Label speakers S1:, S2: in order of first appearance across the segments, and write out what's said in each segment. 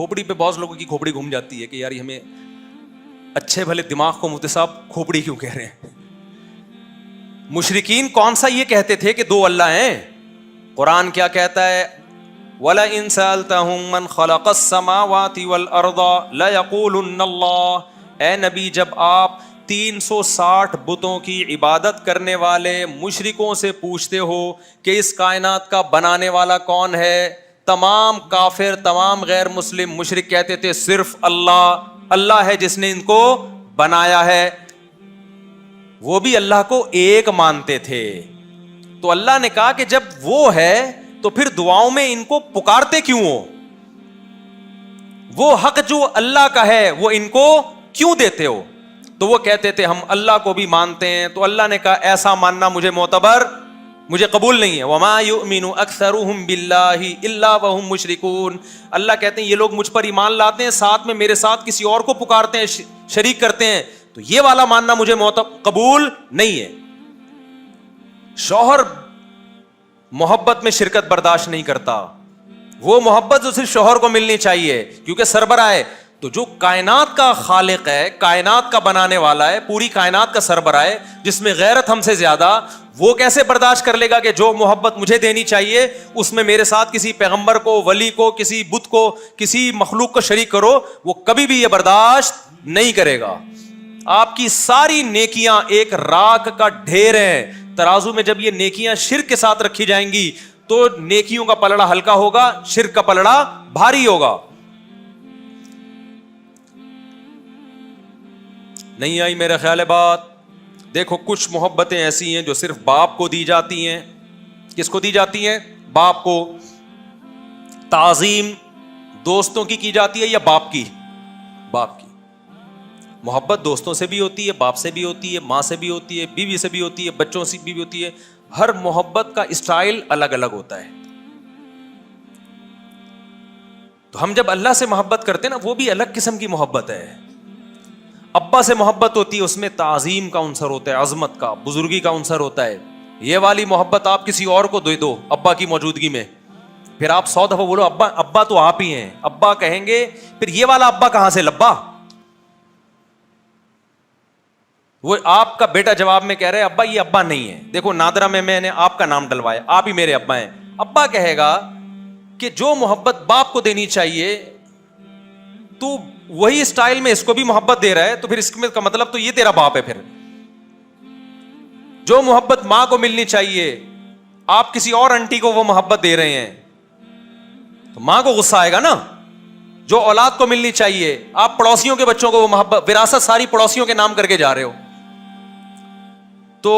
S1: کھوپڑی پہ بہت لوگوں کی کھوپڑی گھوم جاتی ہے کہ یار یہ ہمیں اچھے بھلے دماغ کو مفتی صاحب کھوپڑی کیوں کہہ رہے ہیں. مشرکین کون سا یہ کہتے تھے کہ دو اللہ ہیں؟ قرآن کیا کہتا ہے؟ وَلَئِن سَأَلْتَهُم مَّنْ خَلَقَ السَّمَاوَاتِ وَالْأَرْضَ لَيَقُولُنَّ اللَّهُ. اے نبی جب آپ 360 بتوں کی عبادت کرنے والے مشرکوں سے پوچھتے ہو کہ اس کائنات کا بنانے والا کون ہے، تمام کافر، تمام غیر مسلم مشرک کہتے تھے صرف اللہ. اللہ ہے جس نے ان کو بنایا ہے. وہ بھی اللہ کو ایک مانتے تھے. تو اللہ نے کہا کہ جب وہ ہے تو پھر دعاؤں میں ان کو پکارتے کیوں ہو؟ وہ حق جو اللہ کا ہے وہ ان کو کیوں دیتے ہو؟ تو وہ کہتے تھے ہم اللہ کو بھی مانتے ہیں. تو اللہ نے کہا ایسا ماننا مجھے معتبر، مجھے قبول نہیں ہے. وَمَا يُؤْمِنُ أَكْثَرُهُمْ بِاللَّهِ إِلَّا وَهُمْ مُشْرِكُونَ. اللہ کہتے ہیں یہ لوگ مجھ پر ایمان لاتے ہیں، ساتھ میں میرے ساتھ کسی اور کو پکارتے ہیں، شریک کرتے ہیں. تو یہ والا ماننا مجھے قبول نہیں ہے. شوہر محبت میں شرکت برداشت نہیں کرتا. وہ محبت جو صرف شوہر کو ملنی چاہیے کیونکہ سربراہ ہے. تو جو کائنات کا خالق ہے، کائنات کا بنانے والا ہے، پوری کائنات کا سربراہ ہے، جس میں غیرت ہم سے زیادہ، وہ کیسے برداشت کر لے گا کہ جو محبت مجھے دینی چاہیے اس میں میرے ساتھ کسی پیغمبر کو، ولی کو، کسی بت کو، کسی مخلوق کو شریک کرو؟ وہ کبھی بھی یہ برداشت نہیں کرے گا. آپ کی ساری نیکیاں ایک راکھ کا ڈھیر ہیں. ترازو میں جب یہ نیکیاں شرک کے ساتھ رکھی جائیں گی تو نیکیوں کا پلڑا ہلکا ہوگا، شرک کا پلڑا بھاری ہوگا. نہیں آئی میرا خیال ہے بات؟ دیکھو کچھ محبتیں ایسی ہیں جو صرف باپ کو دی جاتی ہیں. کس کو دی جاتی ہیں؟ باپ کو. تعظیم دوستوں کی جاتی ہے یا باپ کی؟ باپ کی. محبت دوستوں سے بھی ہوتی ہے، باپ سے بھی ہوتی ہے، ماں سے بھی ہوتی ہے، بیوی سے بھی ہوتی ہے، بچوں سے بھی ہوتی ہے. ہر محبت کا اسٹائل الگ الگ ہوتا ہے. تو ہم جب اللہ سے محبت کرتے ہیں نا، وہ بھی الگ قسم کی محبت ہے. ابا سے محبت ہوتی ہے، اس میں تعظیم کا عنصر ہوتا ہے، عظمت کا، بزرگی کا عنصر ہوتا ہے. یہ والی محبت آپ کسی اور کو دے دو ابا کی موجودگی میں، پھر آپ 100 دفعہ بولو ابا ابا تو آپ ہی ہیں، ابا کہیں گے، پھر یہ والا ابا کہاں سے لبا؟ وہ آپ کا بیٹا جواب میں کہہ رہے ابا یہ ابا نہیں ہے، دیکھو نادرا میں نے آپ کا نام ڈلوایا، آپ ہی میرے ابا ہیں. ابا کہے گا کہ جو محبت باپ کو دینی چاہیے تو وہی اسٹائل میں اس کو بھی محبت دے رہا ہے، تو پھر اس کا مطلب تو یہ تیرا باپ ہے. پھر جو محبت ماں کو ملنی چاہیے آپ کسی اور انٹی کو وہ محبت دے رہے ہیں تو ماں کو غصہ آئے گا نا. جو اولاد کو ملنی چاہیے آپ پڑوسیوں کے بچوں کو وہ محبت، وراثت ساری پڑوسیوں کے نام کر کے جا رہے ہو. تو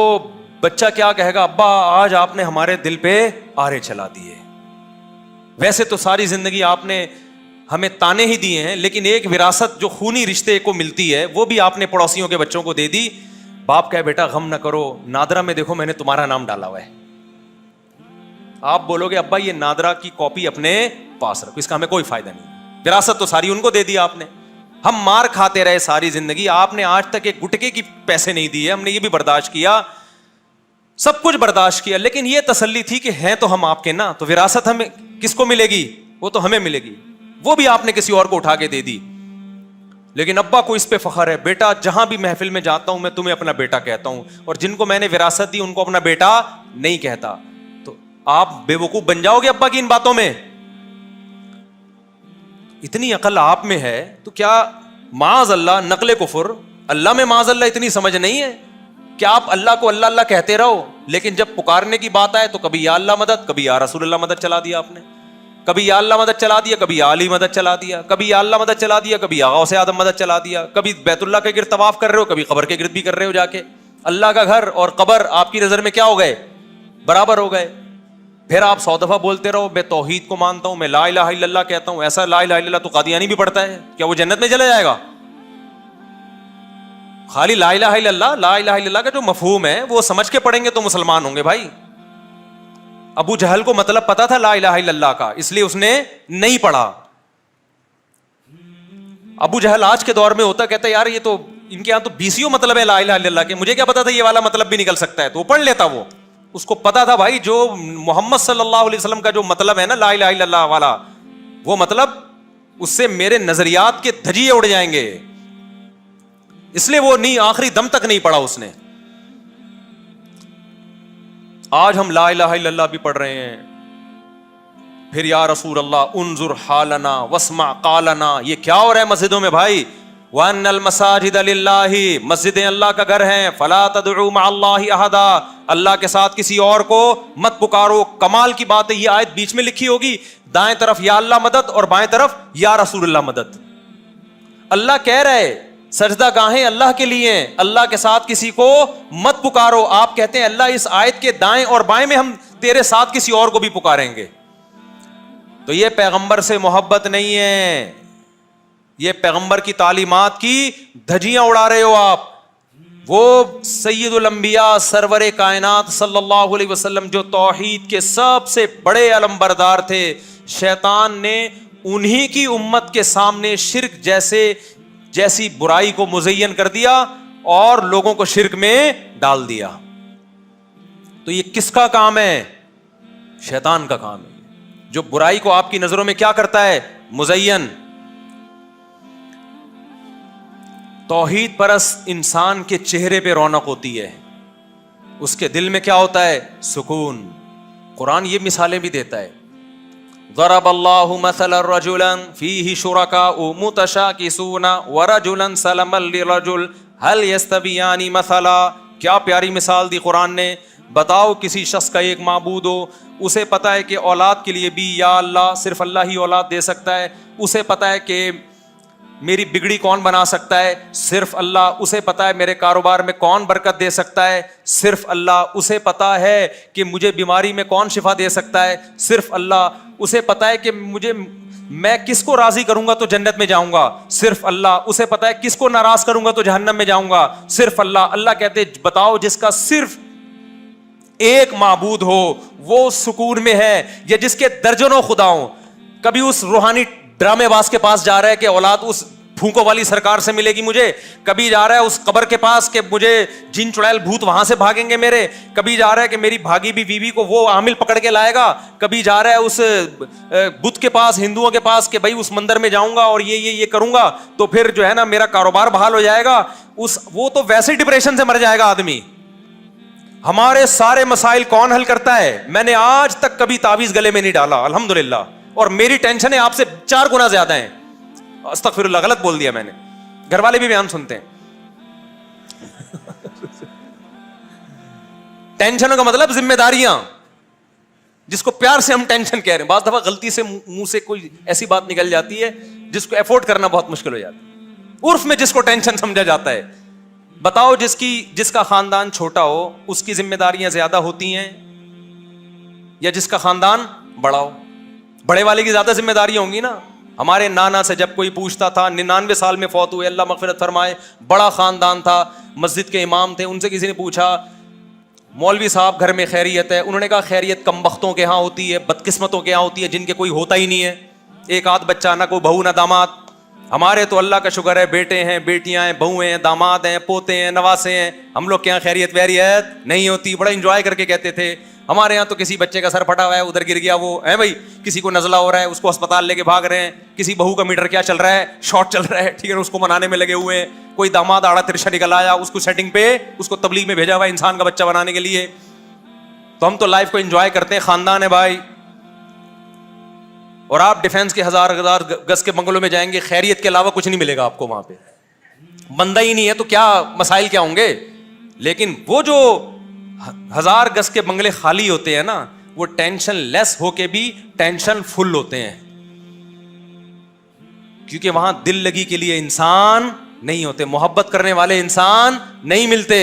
S1: بچہ کیا کہے گا؟ ابا آج آپ نے ہمارے دل پہ آرے چلا دیے. ویسے تو ساری زندگی آپ نے ہمیں تانے ہی دیے ہیں، لیکن ایک وراثت جو خونی رشتے کو ملتی ہے وہ بھی آپ نے پڑوسیوں کے بچوں کو دے دی. باپ کہے بیٹا غم نہ کرو، نادرا میں دیکھو میں نے تمہارا نام ڈالا ہوا ہے. آپ بولو گے ابا یہ نادرا کی کاپی اپنے پاس رکھو، اس کا ہمیں کوئی فائدہ نہیں، وراثت تو ساری ان کو دے دی آپ نے. ہم مار کھاتے رہے ساری زندگی، آپ نے آج تک ایک گٹکے کی پیسے نہیں دیے، ہم نے یہ بھی برداشت کیا، سب کچھ برداشت کیا، لیکن یہ تسلی تھی کہ ہیں تو ہم آپ کے نا، تو وراثت ہمیں کس کو ملے گی؟ وہ تو ہمیں ملے گی، وہ بھی آپ نے کسی اور کو اٹھا کے دے دی. لیکن ابا کو اس پہ فخر ہے، بیٹا جہاں بھی محفل میں جاتا ہوں میں تمہیں اپنا بیٹا کہتا ہوں، اور جن کو میں نے وراثت دی ان کو اپنا بیٹا نہیں کہتا. تو آپ بے وقوف بن جاؤ گے ابا کی ان باتوں میں. اتنی عقل آپ میں ہے تو کیا معاذ اللہ نقل کفر، اللہ میں معاذ اللہ اتنی سمجھ نہیں ہے کہ آپ اللہ کو اللہ اللہ کہتے رہو، لیکن جب پکارنے کی بات آئے تو کبھی یا اللہ مدد، کبھی یا رسول اللہ مدد چلا دیا آپ نے، کبھی یا اللہ مدد چلا دیا، کبھی یا علی مدد چلا دیا، کبھی یا اللہ مدد چلا دیا، کبھی یا غوث اعظم مدد چلا دیا، کبھی بیت اللہ کے گرد طواف کر رہے ہو، کبھی قبر کے گرد بھی کر رہے ہو جا کے. اللہ کا گھر اور قبر آپ کی نظر میں کیا ہو گئے؟ برابر ہو گئے. پھر آپ 100 دفعہ بولتے رہو میں توحید کو مانتا ہوں، میں لا الہ الا اللہ کہتا ہوں. ایسا لا الہ الا اللہ تو قادیانی بھی پڑھتا ہے، کیا وہ جنت میں چلا جائے گا؟ خالی لا الہ الا اللہ، لا الہ الا اللہ کا جو مفہوم ہے وہ سمجھ کے پڑھیں گے تو مسلمان ہوں گے بھائی. ابو جہل کو مطلب پتا تھا لا الہ الا اللہ کا، اس لیے اس نے نہیں پڑھا. ابو جہل آج کے دور میں ہوتا کہتا ہے یار یہ تو ان کے یہاں تو 20 مطلب ہے لا الہ الا اللہ کے، مجھے کیا پتا تھا یہ والا مطلب بھی نکل سکتا ہے، تو وہ پڑھ لیتا. وہ اس کو پتا تھا بھائی جو محمد صلی اللہ علیہ وسلم کا جو مطلب ہے نا لا الہ الا اللہ والا، وہ مطلب اس سے میرے نظریات کے دھجیے اڑ جائیں گے. اس لیے وہ نہیں, آخری دم تک نہیں پڑھا اس نے. آج ہم لا الہ الا اللہ بھی پڑھ رہے ہیں, پھر یا رسول اللہ انظر حالنا واسمع قالنا. یہ کیا ہو رہا ہے مسجدوں میں بھائی؟ وَأَنَّ الْمَسَاجِدَ لِلَّهِ, مسجدیں اللہ کا گھر ہیں. فَلَا تَدْعُوا مَعَ اللَّهِ أَحَدًا, اللہ کے ساتھ کسی اور کو مت پکارو. کمال کی بات ہے, یہ آیت بیچ میں لکھی ہوگی, دائیں طرف یا اللہ مدد اور بائیں طرف یا رسول اللہ مدد. اللہ کہہ رہے سجدہ گاہیں اللہ کے لیے ہیں, اللہ کے ساتھ کسی کو مت پکارو. آپ کہتے ہیں اللہ اس آیت کے دائیں اور بائیں میں ہم تیرے ساتھ کسی اور کو بھی پکاریں گے. تو یہ پیغمبر سے محبت نہیں ہے, یہ پیغمبر کی تعلیمات کی دھجیاں اڑا رہے ہو آپ. وہ سید الانبیاء سرور کائنات صلی اللہ علیہ وسلم جو توحید کے سب سے بڑے علمبردار تھے, شیطان نے انہی کی امت کے سامنے شرک جیسی برائی کو مزین کر دیا اور لوگوں کو شرک میں ڈال دیا. تو یہ کس کا کام ہے؟ شیطان کا کام ہے, جو برائی کو آپ کی نظروں میں کیا کرتا ہے؟ مزین. توحید پرست انسان کے چہرے پہ رونق ہوتی ہے, اس کے دل میں کیا ہوتا ہے؟ سکون. قرآن یہ مثالیں بھی دیتا ہے. ضرب اللہ مثلا رجلا فیہ شرکاء متشاکسون ورجلا سلما لرجل هل یستویان مثلا. کیا پیاری مثال دی قرآن نے. بتاؤ کسی شخص کا ایک معبود ہو, اسے پتا ہے کہ اولاد کے لیے بھی یا اللہ صرف اللہ ہی اولاد دے سکتا ہے, اسے پتا ہے کہ میری بگڑی کون بنا سکتا ہے؟ صرف اللہ. اسے پتا ہے میرے کاروبار میں کون برکت دے سکتا ہے؟ صرف اللہ. اسے پتا ہے کہ مجھے بیماری میں کون شفا دے سکتا ہے؟ صرف اللہ. اسے پتا ہے کہ میں کس کو راضی کروں گا تو جنت میں جاؤں گا؟ صرف اللہ. اسے پتا ہے کس کو ناراض کروں گا تو جہنم میں جاؤں گا؟ صرف اللہ. اللہ کہتے بتاؤ جس کا صرف ایک معبود ہو وہ سکون میں ہے, یا جس کے درجنوں خدا ہوں. کبھی اس روحانی ڈرامے باز کے پاس جا رہا ہے کہ اولاد اس پھونکوں والی سرکار سے ملے گی مجھے, کبھی جا رہا ہے اس قبر کے پاس کہ مجھے جن چڑیل بھوت وہاں سے بھاگیں گے میرے, کبھی جا رہا ہے کہ میری بھاگی بھی بیوی کو وہ عامل پکڑ کے لائے گا, کبھی جا رہا ہے اس بت کے پاس, ہندوؤں کے پاس کہ بھائی اس مندر میں جاؤں گا اور یہ کروں گا تو پھر جو ہے نا میرا کاروبار بحال ہو جائے گا. وہ تو ویسے ڈپریشن سے مر جائے گا آدمی. ہمارے سارے مسائل کون حل کرتا ہے؟ میں نے آج تک کبھی تعویذ گلے میں نہیں ڈالا الحمدللہ, اور میری ٹینشنیں آپ سے 4 گنا زیادہ ہیں. استغفر اللہ, غلط بول دیا میں نے. گھر والے بھی بیان سنتے ہیں. ٹینشنوں کا مطلب ذمہ داریاں, جس کو پیار سے ہم ٹینشن کہہ رہے ہیں. بعض دفعہ غلطی سے منہ سے کوئی ایسی بات نکل جاتی ہے جس کو افورڈ کرنا بہت مشکل ہو جاتا ہے. عرف میں جس کو ٹینشن سمجھا جاتا ہے. بتاؤ جس کا خاندان چھوٹا ہو اس کی ذمہ داریاں زیادہ ہوتی ہیں یا جس کا خاندان بڑا ہو؟ بڑے والے کی زیادہ ذمہ داریاں ہوں گی نا. ہمارے نانا سے جب کوئی پوچھتا تھا, 99 سال میں فوت ہوئے, اللہ مغفرت فرمائے, بڑا خاندان تھا, مسجد کے امام تھے, ان سے کسی نے پوچھا مولوی صاحب گھر میں خیریت ہے؟ انہوں نے کہا خیریت کم بختوں کے ہاں ہوتی ہے, بدقسمتوں کے ہاں ہوتی ہے, جن کے کوئی ہوتا ہی نہیں ہے, ایک آدھ بچہ, نہ کوئی بہو نہ داماد. ہمارے تو اللہ کا شکر ہے, بیٹے ہیں, بیٹیاں ہیں, بہویں ہیں, داماد ہیں, پوتے ہیں, نواسے ہیں. ہم لوگ کے یہاں خیریت ویریت نہیں ہوتی. بڑا انجوائے کر کے کہتے تھے. ہمارے یہاں تو کسی بچے کا سر پھٹا ہوا ہے, ادھر گر گیا, وہ ہے بھائی, کسی کو نزلہ ہو رہا ہے, اس کو اسپتال لے کے بھاگ رہے ہیں, کسی بہو کا میٹر کیا چل رہا ہے, شارٹ چل رہا ہے, ٹھیک ہے, اس کو منانے میں لگے ہوئے ہیں, کوئی داماد آڑا ترشا نکل آیا, اس کو سیٹنگ پہ, اس کو تبلیغ میں بھیجا ہوا ہے انسان کا بچہ بنانے کے لیے. تو ہم تو لائف کو انجوائے کرتے ہیں. خاندان ہے بھائی, اور آپ ڈیفینس کے 1000 گز کے بنگلوں میں جائیں گے, خیریت کے علاوہ کچھ نہیں ملے گا آپ کو وہاں پہ. بندہ ہی نہیں ہے تو کیا مسائل کیا ہوں گے. لیکن وہ جو 1000 گز کے بنگلے خالی ہوتے ہیں نا, وہ ٹینشن لیس ہو کے بھی ٹینشن فل ہوتے ہیں, کیونکہ وہاں دل لگی کے لیے انسان نہیں ہوتے, محبت کرنے والے انسان نہیں ملتے.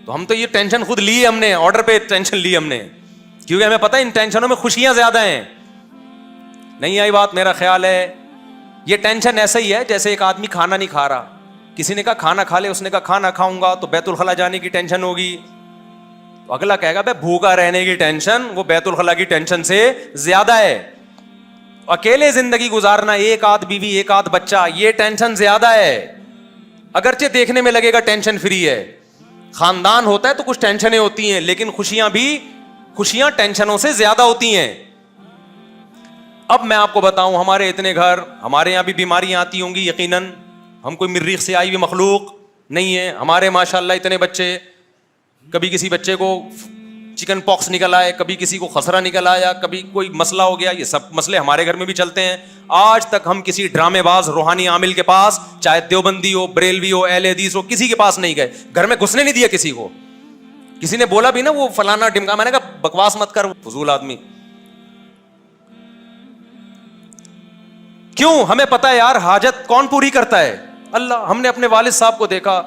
S1: تو ہم تو یہ ٹینشن خود لی, ہم نے آرڈر پہ ٹینشن لی ہم نے, کیونکہ ہمیں پتہ ہے ان ٹینشنوں میں خوشیاں زیادہ ہیں. نہیں آئی بات؟ میرا خیال ہے یہ ٹینشن ایسا ہی ہے جیسے ایک آدمی کھانا نہیں کھا رہا, کسی نے کہا کھانا کھا لے, اس نے کہا کھانا کھاؤں گا تو بیت الخلا جانے کی ٹینشن ہوگی, تو اگلا کہے گا بھائی بھوکا رہنے کی ٹینشن وہ بیت الخلا کی ٹینشن سے زیادہ ہے. اکیلے زندگی گزارنا, ایک آدھ بیوی, ایک آدھ بچہ, یہ ٹینشن زیادہ ہے. اگرچہ دیکھنے میں لگے گا ٹینشن فری ہے. خاندان ہوتا ہے تو کچھ ٹینشنیں ہوتی ہیں, لیکن خوشیاں ٹینشنوں سے زیادہ ہوتی ہیں. اب میں آپ کو بتاؤں, ہمارے اتنے گھر, ہمارے یہاں بھی بیماریاں آتی ہوں گی یقیناً, ہم کوئی مریخ سے آئی ہوئی مخلوق نہیں ہے. ہمارے ماشاءاللہ اتنے بچے, کبھی کسی بچے کو چکن پاکس نکل آئے, کبھی کسی کو خسرہ نکل آیا, کبھی کوئی مسئلہ ہو گیا. یہ سب مسئلے ہمارے گھر میں بھی چلتے ہیں. آج تک ہم کسی ڈرامے باز روحانی عامل کے پاس, چاہے دیوبندی ہو, بریلوی ہو, اہل حدیث ہو, کسی کے پاس نہیں گئے. گھر میں گھسنے نہیں دیا کسی کو. کسی نے بولا بھی نا وہ فلانا ڈمکا, میں نے کہا بکواس مت کر, فضول آدمی. کیوں؟ ہمیں پتا ہے یار حاجت کون پوری کرتا ہے؟ اللہ. ہم نے اپنے والد صاحب کو دیکھا,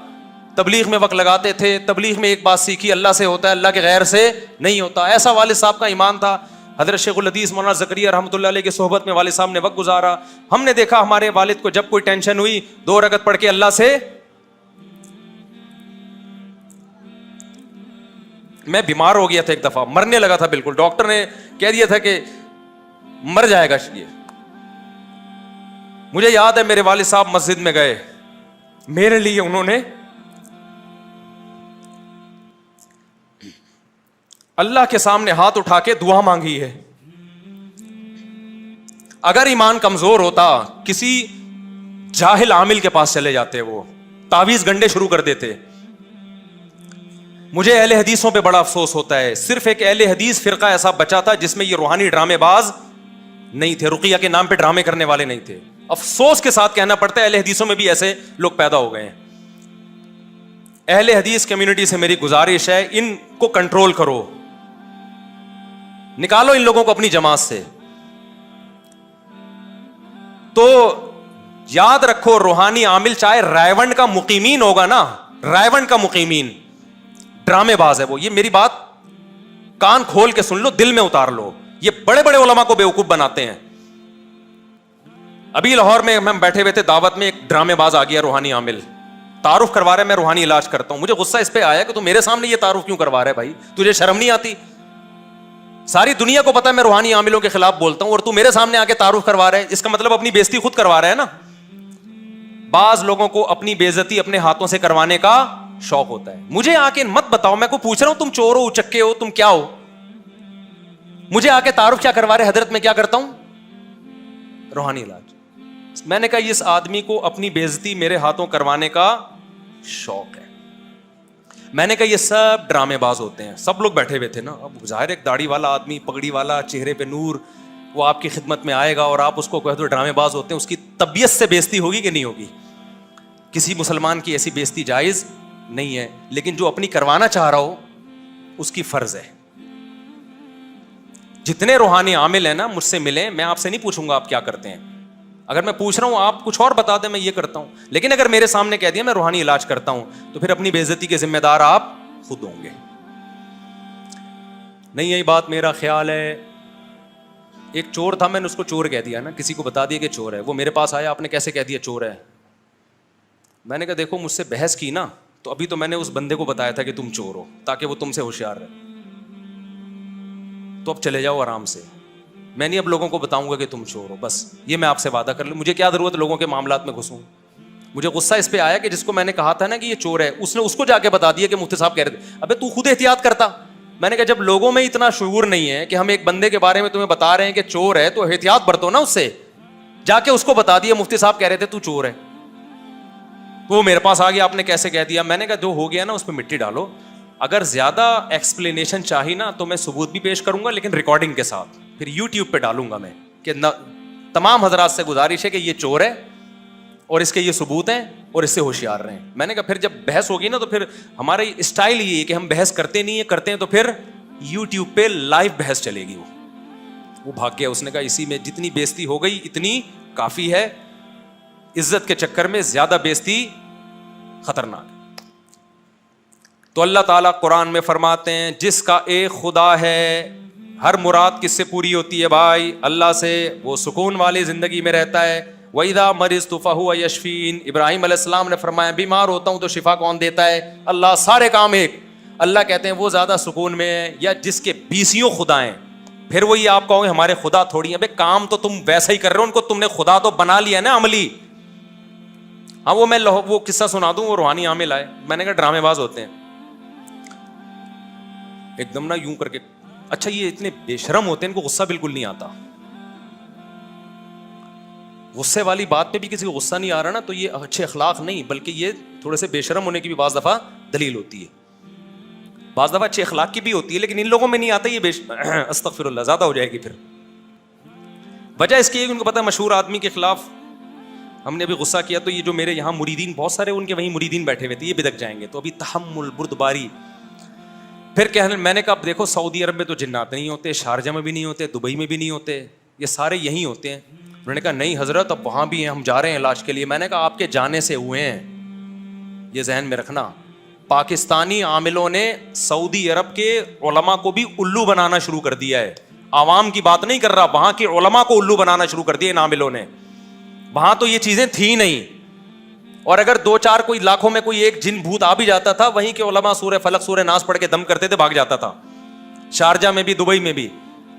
S1: تبلیغ میں وقت لگاتے تھے, تبلیغ میں ایک بات سیکھی, اللہ سے ہوتا ہے, اللہ کے غیر سے نہیں ہوتا. ایسا والد صاحب کا ایمان تھا. حضرت شیخ الحدیث مولانا زکریا رحمۃ اللہ علیہ کی صحبت میں والد صاحب نے وقت گزارا. ہم نے دیکھا ہمارے والد کو جب کوئی ٹینشن ہوئی 2 رکعت پڑھ کے اللہ سے, میں بیمار ہو گیا تھا ایک دفعہ, مرنے لگا تھا بالکل, ڈاکٹر نے کہہ دیا تھا کہ مر جائے گا یہ. مجھے یاد ہے میرے والد صاحب مسجد میں گئے, میرے لیے انہوں نے اللہ کے سامنے ہاتھ اٹھا کے دعا مانگی ہے. اگر ایمان کمزور ہوتا کسی جاہل عامل کے پاس چلے جاتے, وہ تعویذ گنڈے شروع کر دیتے. مجھے اہل حدیثوں پہ بڑا افسوس ہوتا ہے, صرف ایک اہل حدیث فرقہ ایسا بچا تھا جس میں یہ روحانی ڈرامے باز نہیں تھے, رقیہ کے نام پہ ڈرامے کرنے والے نہیں تھے. افسوس کے ساتھ کہنا پڑتا ہے اہل حدیثوں میں بھی ایسے لوگ پیدا ہو گئے ہیں. اہل حدیث کمیونٹی سے میری گزارش ہے, ان کو کنٹرول کرو, نکالو ان لوگوں کو اپنی جماعت سے. تو یاد رکھو روحانی عامل چاہے رائے کا مقیمین ہوگا نا, رائے کا مقیمین ڈرامے باز ہے وہ. یہ میری بات کان کھول کے سن لو, دل میں اتار لو. یہ بڑے بڑے علماء کو بیوقوف بناتے ہیں. ابھی لاہور میں ہم بیٹھے ہوئے تھے دعوت میں, ایک ڈرامے باز آ گیا روحانی عامل, تعارف کروا رہا ہے میں روحانی علاج کرتا ہوں. مجھے غصہ اس پہ آیا کہ تو میرے سامنے یہ تعارف کیوں کروا رہا ہے بھائی, تجھے شرم نہیں آتی؟ ساری دنیا کو پتا ہے میں روحانی عاملوں کے خلاف بولتا ہوں, اور تو میرے سامنے آ کے تعارف کروا رہا ہے. اس کا مطلب اپنی بےزتی خود کروا رہا ہے نا. بعض لوگوں کو اپنی بےزتی اپنے ہاتھوں سے کروانے کا شوق ہوتا ہے. مجھے آ کے مت بتاؤ, میں کو پوچھ رہا ہوں تم چور ہو, اچکے ہو, تم کیا ہو؟ مجھے آ کے تعارف کیا کروا رہے؟ حضرت میں کیا کرتا ہوں؟ روحانی علاج. میں نے کہا اس آدمی کو اپنی بےزتی میرے ہاتھوں کروانے کا شوق ہے. میں نے کہا یہ سب ڈرامے باز ہوتے ہیں. سب لوگ بیٹھے ہوئے تھے نا. اب ظاہر ایک داڑھی والا آدمی, پگڑی والا, چہرے پہ نور, وہ آپ کی خدمت میں آئے گا اور آپ اس کو کہہ دو ڈرامے باز ہوتے ہیں, اس کی طبیعت سے بےزتی ہوگی کہ نہیں ہوگی؟ کسی مسلمان کی ایسی بےزتی جائز نہیں ہے, لیکن جو اپنی کروانا چاہ رہا ہو اس کی فرض ہے. جتنے روحانی عامل ہیں نا مجھ سے ملیں, میں آپ سے نہیں پوچھوں گا آپ کیا کرتے ہیں. اگر میں پوچھ رہا ہوں آپ کچھ اور بتا دیں, میں یہ کرتا ہوں. لیکن اگر میرے سامنے کہہ دیا میں روحانی علاج کرتا ہوں, تو پھر اپنی بے عزتی کے ذمہ دار آپ خود ہوں گے. نہیں یہی بات میرا خیال ہے. ایک چور تھا, میں نے اس کو چور کہہ دیا نا, کسی کو بتا دیا کہ چور ہے. وہ میرے پاس آیا, آپ نے کیسے کہہ دیا چور ہے؟ میں نے کہا دیکھو مجھ سے بحث کی نا, تو ابھی تو میں نے اس بندے کو بتایا تھا کہ تم چور ہو, تاکہ وہ تم سے ہوشیار رہے. تو اب چلے جاؤ آرام سے. میں نہیں اب لوگوں کو بتاؤں گا کہ تم چور ہو, بس یہ میں آپ سے وعدہ کر لوں. مجھے کیا ضرورت لوگوں کے معاملات میں گھسوں. مجھے غصہ اس پہ آیا کہ جس کو میں نے کہا تھا نا کہ یہ چور ہے, اس نے اس کو جا کے بتا دیا کہ مفتی صاحب کہہ رہے تھے. ابے تو خود احتیاط کرتا. میں نے کہا جب لوگوں میں اتنا شعور نہیں ہے کہ ہم ایک بندے کے بارے میں تمہیں بتا رہے ہیں کہ چور ہے, تو احتیاط برتو نا. اس سے جا کے اس کو بتا دیا مفتی صاحب کہہ رہے تھے تو چور ہے. وہ میرے پاس آ گیا, آپ نے کیسے کہہ دیا؟ میں نے کہا جو ہو گیا نا اس پہ مٹی ڈالو. اگر زیادہ ایکسپلینیشن چاہی نا تو میں ثبوت بھی پیش کروں گا, لیکن ریکارڈنگ کے ساتھ پھر یوٹیوب پہ ڈالوں گا میں, کہ تمام حضرات سے گزارش ہے کہ یہ چور ہے اور اس کے یہ ثبوت ہیں اور اس سے ہوشیار رہیں. میں نے کہا پھر جب بحث ہوگی نا تو پھر ہمارا اسٹائل یہ ہے کہ ہم بحث کرتے نہیں ہیں, کرتے ہیں تو پھر یوٹیوب پہ لائیو بحث چلے گی. وہ بھاگ گیا. اس نے کہا اسی میں جتنی بےزتی ہو گئی اتنی کافی ہے, عزت کے چکر میں زیادہ بےزتی خطرناک. تو اللہ تعالیٰ قرآن میں فرماتے ہیں جس کا ایک خدا ہے, ہر مراد کس سے پوری ہوتی ہے بھائی؟ اللہ سے. وہ سکون والی زندگی میں رہتا ہے. وَإِذَا مَرِضْتُ فَهُوَ يَشْفِينِ. ابراہیم علیہ السلام نے فرمایا بیمار ہوتا ہوں تو شفا کون دیتا ہے؟ اللہ. سارے کام ایک. اللہ کہتے ہیں وہ زیادہ سکون میں ہے یا جس کے 20 خدا ہیں. پھر وہی آپ کہو گے ہمارے خدا تھوڑی ہیں. بھائی کام تو تم ویسا ہی کر رہے ہو, ان کو تم نے خدا تو بنا لیا نا عملی. ہاں وہ میں وہ قصہ سنا دوں. وہ روحانی عامل آئے, میں نے کہا ڈرامے باز ہوتے ہیں. ایک دم نا یوں کر کے, اچھا یہ اتنے بے شرم ہوتے ہیں, ان کو غصہ بالکل نہیں آتا. غصے والی بات پہ بھی کسی کو غصہ نہیں آ رہا نا تو یہ اچھے اخلاق نہیں بلکہ یہ تھوڑے سے بے شرم ہونے کی بھی بعض دفعہ دلیل ہوتی ہے. بعض دفعہ اچھے اخلاق کی بھی ہوتی ہے لیکن ان لوگوں میں نہیں آتا یہ استغفر اللہ زیادہ ہو جائے گی. پھر وجہ اس کی ہے کہ ان کو پتہ ہے مشہور آدمی کے خلاف ہم نے ابھی غصہ کیا تو یہ جو میرے یہاں مریدین بہت سارے ان کے وہیں مریدین بیٹھے ہوئے تھے یہ بدک جائیں گے تو ابھی تحمل بردباری. پھر کہنے میں نے کہا دیکھو سعودی عرب میں تو جنات نہیں ہوتے, شارجہ میں بھی نہیں ہوتے, دبئی میں بھی نہیں ہوتے, یہ سارے یہیں ہوتے ہیں. انہوں نے کہا نہیں حضرت اب وہاں بھی ہیں, ہم جا رہے ہیں علاج کے لیے. میں نے کہا آپ کے جانے سے ہوئے ہیں, یہ ذہن میں رکھنا. پاکستانی عاملوں نے سعودی عرب کے علماء کو بھی الو بنانا شروع کر دیا ہے. عوام کی بات نہیں کر رہا, وہاں کے علماء کو الو بنانا شروع کر دیا ان عاملوں نے. وہاں تو یہ چیزیں تھیں نہیں, اور اگر دو چار کوئی لاکھوں میں کوئی ایک جن بھوت آ بھی جاتا تھا وہیں کے علماء سورہ فلق سورہ ناس پڑھ کے دم کرتے تھے, بھاگ جاتا تھا, شارجہ میں بھی دبئی میں بھی.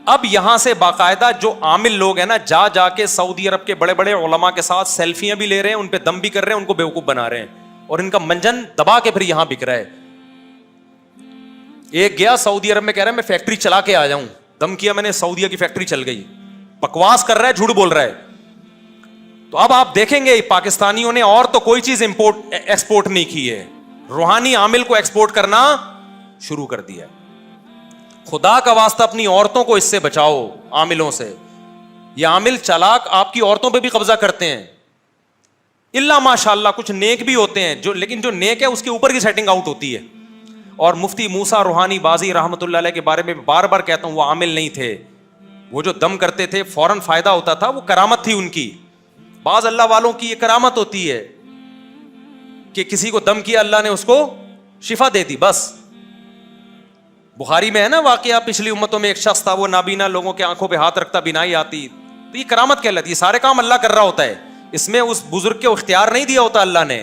S1: اب یہاں سے باقاعدہ جو عامل لوگ ہیں نا جا جا کے سعودی عرب کے بڑے بڑے علماء کے ساتھ سیلفیاں بھی لے رہے ہیں, ان پہ دم بھی کر رہے ہیں, ان کو بیوقوف بنا رہے ہیں, اور ان کا منجن دبا کے پھر یہاں بک رہا ہے. ایک گیا سعودی عرب میں کہہ رہا ہے میں فیکٹری چلا کے آ جاؤں, دم کیا میں نے, سعودیہ کی فیکٹری چل گئی, بکواس کر رہا ہے, جھوٹ بول رہا ہے. تو اب آپ دیکھیں گے پاکستانیوں نے اور تو کوئی چیز ایکسپورٹ نہیں کی ہے, روحانی عامل کو ایکسپورٹ کرنا شروع کر دیا. خدا کا واسطہ اپنی عورتوں کو اس سے بچاؤ, عاملوں سے. یہ عامل چلاک آپ کی عورتوں پہ بھی قبضہ کرتے ہیں, اللہ ماشاء اللہ کچھ نیک بھی ہوتے ہیں جو, لیکن جو نیک ہے اس کے اوپر کی سیٹنگ آؤٹ ہوتی ہے. اور مفتی موسیٰ روحانی بازی رحمۃ اللہ علیہ کے بارے میں بار بار کہتا ہوں وہ عامل نہیں تھے, وہ جو دم کرتے تھے فوراً فائدہ ہوتا تھا, وہ کرامت تھی ان کی. بعض اللہ والوں کی یہ کرامت ہوتی ہے کہ کسی کو دم کیا اللہ نے اس کو شفا دے دی بس. بخاری میں ہے نا واقعہ, پچھلی امتوں میں ایک شخص تھا وہ نابینا لوگوں کے آنکھوں پہ ہاتھ رکھتا, بینائی آتی, تو یہ کرامت کہلاتی ہے. یہ سارے کام اللہ کر رہا ہوتا ہے, اس میں اس بزرگ کے اختیار نہیں دیا ہوتا اللہ نے.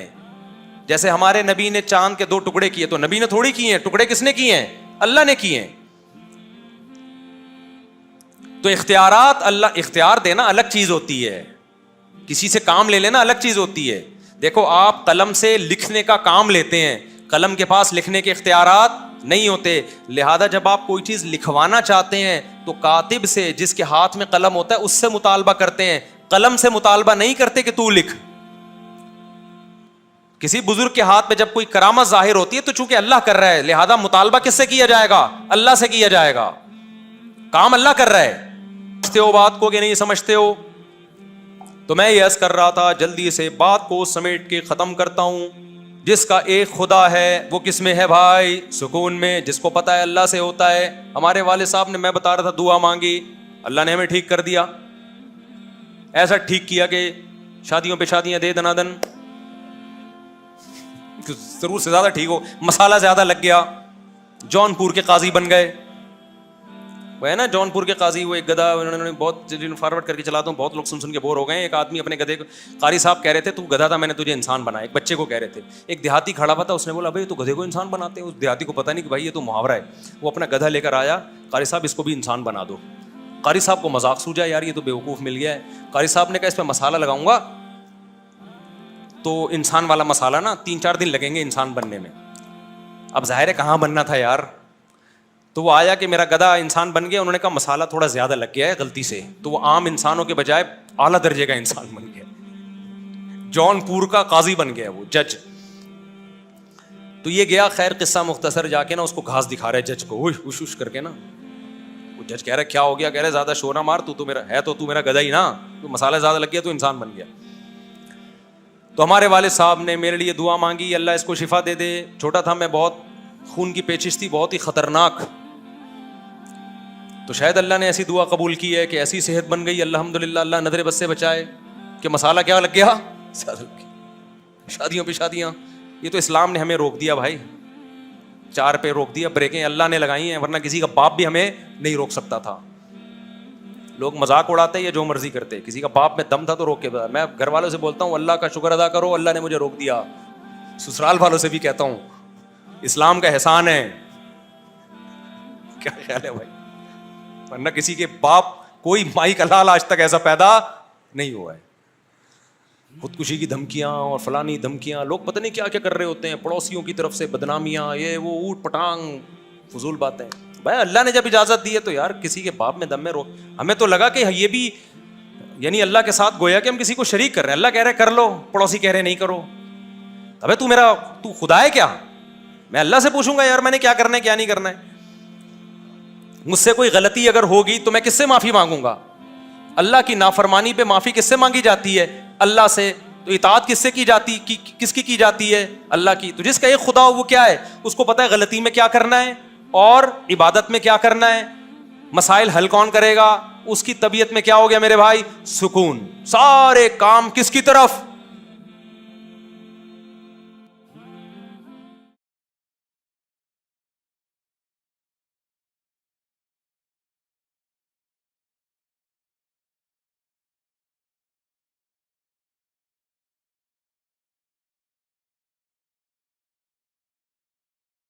S1: جیسے ہمارے نبی نے چاند کے 2 ٹکڑے کیے تو نبی نے تھوڑی کیے ہیں, ٹکڑے کس نے کیے ہیں, اللہ نے کیے ہیں. تو اختیارات, اللہ اختیار دینا الگ چیز ہوتی ہے, کسی سے کام لے لینا الگ چیز ہوتی ہے. دیکھو آپ قلم سے لکھنے کا کام لیتے ہیں, قلم کے پاس لکھنے کے اختیارات نہیں ہوتے, لہذا جب آپ کوئی چیز لکھوانا چاہتے ہیں تو کاتب سے, جس کے ہاتھ میں قلم ہوتا ہے, اس سے مطالبہ کرتے ہیں, قلم سے مطالبہ نہیں کرتے کہ تو لکھ. کسی بزرگ کے ہاتھ پہ جب کوئی کرامت ظاہر ہوتی ہے تو چونکہ اللہ کر رہا ہے لہذا مطالبہ کس سے کیا جائے گا, اللہ سے کیا جائے گا, کام اللہ کر رہا ہے. سمجھتے ہو بات کو کہ نہیں سمجھتے ہو؟ تو میں یہ عرض کر رہا تھا, جلدی سے بات کو سمیٹ کے ختم کرتا ہوں. جس کا ایک خدا ہے وہ کس میں ہے بھائی؟ سکون میں. جس کو پتا ہے اللہ سے ہوتا ہے. ہمارے والد صاحب نے, میں بتا رہا تھا, دعا مانگی, اللہ نے ہمیں ٹھیک کر دیا. ایسا ٹھیک کیا کہ شادیوں پہ شادیاں دے دنادن, ضرور سے زیادہ ٹھیک ہو, مسالہ زیادہ لگ گیا, جون پور کے قاضی بن گئے. وہ ہے نا جون پور کے قاضی, وہ ایک گدھا, انہوں نے بہت فارورڈ کر کے چلاتا ہوں, بہت لوگ سن کے بور ہو گئے. ایک آدمی اپنے گدھے کو, قاری صاحب کہہ رہے تھے تو گدھا تھا, میں نے تجھے انسان بنایا. ایک بچے کو کہہ رہے تھے, ایک دیہاتی کھڑا ہوا تھا, اس نے بولا بھائی تو گدھے کو انسان بناتے ہیں. اس دیہاتی کو پتہ نہیں کہ بھائی یہ تو محاورہ ہے. وہ اپنا گدھا لے کر آیا, قاری صاحب اس کو بھی انسان بنا دو. قاری صاحب کو مذاق سوجا, یار یہ تو بیوقوف مل گیا ہے. قاری صاحب نے کہا اس پہ مسالہ لگاؤں گا تو انسان والا مسالہ نا 3-4 دن لگیں گے انسان بننے میں. اب ظاہر ہے کہاں بننا تھا یار. تو وہ آیا کہ میرا گدھا انسان بن گیا. انہوں نے کہا مسالہ تھوڑا زیادہ لگ گیا ہے غلطی سے. تو وہ عام انسانوں کے بجائے اعلیٰ درجے کا انسان بن گیا, جون پور کا قاضی بن گیا, وہ جج. تو یہ گیا, خیر قصہ مختصر, جا کے نا اس کو گھاس دکھا رہے جج کو, وش وش کر کے نا. وہ جج کہہ رہا کیا ہو گیا؟ کہہ رہے زیادہ شور نہ مار, تو میرا ہے, تو میرا گدھا ہی نا, تو مسالہ زیادہ لگ گیا تو انسان بن گیا. تو ہمارے والد صاحب نے میرے لیے دعا مانگی, اللہ اس کو شفا دے دے. چھوٹا تھا میں, بہت خون کی پیچش تھی, بہت ہی خطرناک. تو شاید اللہ نے ایسی دعا قبول کی ہے کہ ایسی صحت بن گئی الحمدللہ, اللہ نظر بد سے بچائے, کہ مسالہ کیا لگ گیا, شادیوں پہ شادیاں. یہ تو اسلام نے ہمیں روک دیا بھائی, 4 پہ روک دیا, بریکیں اللہ نے لگائی ہیں, ورنہ کسی کا باپ بھی ہمیں نہیں روک سکتا تھا. لوگ مذاق اڑاتے یا جو مرضی کرتے, کسی کا باپ میں دم تھا تو روک کے بتا. میں گھر والوں سے بولتا ہوں اللہ کا شکر ادا کرو, اللہ نے مجھے روک دیا. سسرال والوں سے بھی کہتا ہوں اسلام کا احسان ہے. کیا خیال ہے بھائی؟ ورنہ کسی کے باپ, کوئی مائی کا لال آج تک ایسا پیدا نہیں ہوا ہے. خودکشی کی دھمکیاں اور فلانی دھمکیاں, لوگ پتہ نہیں کیا کیا کر رہے ہوتے ہیں, پڑوسیوں کی طرف سے بدنامیاں, یہ وہ اوٹ پٹانگ فضول باتیں. بھائی اللہ نے جب اجازت دی ہے تو یار کسی کے باپ میں دم میں روک. ہمیں تو لگا کہ یہ بھی یعنی اللہ کے ساتھ گویا کہ ہم کسی کو شریک کر رہے ہیں. اللہ کہہ رہے کر لو, پڑوسی کہہ رہے نہیں کرو. ابے تو خدا ہے کیا؟ میں اللہ سے پوچھوں گا یار میں نے کیا کرنا ہے کیا نہیں کرنا ہے؟ مجھ سے کوئی غلطی اگر ہوگی تو میں کس سے معافی مانگوں گا؟ اللہ کی نافرمانی پہ معافی کس سے مانگی جاتی ہے؟ اللہ سے. تو اطاعت کس سے کی جاتی, کس کی جاتی ہے؟ اللہ کی. تو جس کا ایک خدا ہو وہ کیا ہے؟ اس کو پتہ ہے غلطی میں کیا کرنا ہے اور عبادت میں کیا کرنا ہے. مسائل حل کون کرے گا؟ اس کی طبیعت میں کیا ہو گیا میرے بھائی؟ سکون. سارے کام کس کی طرف؟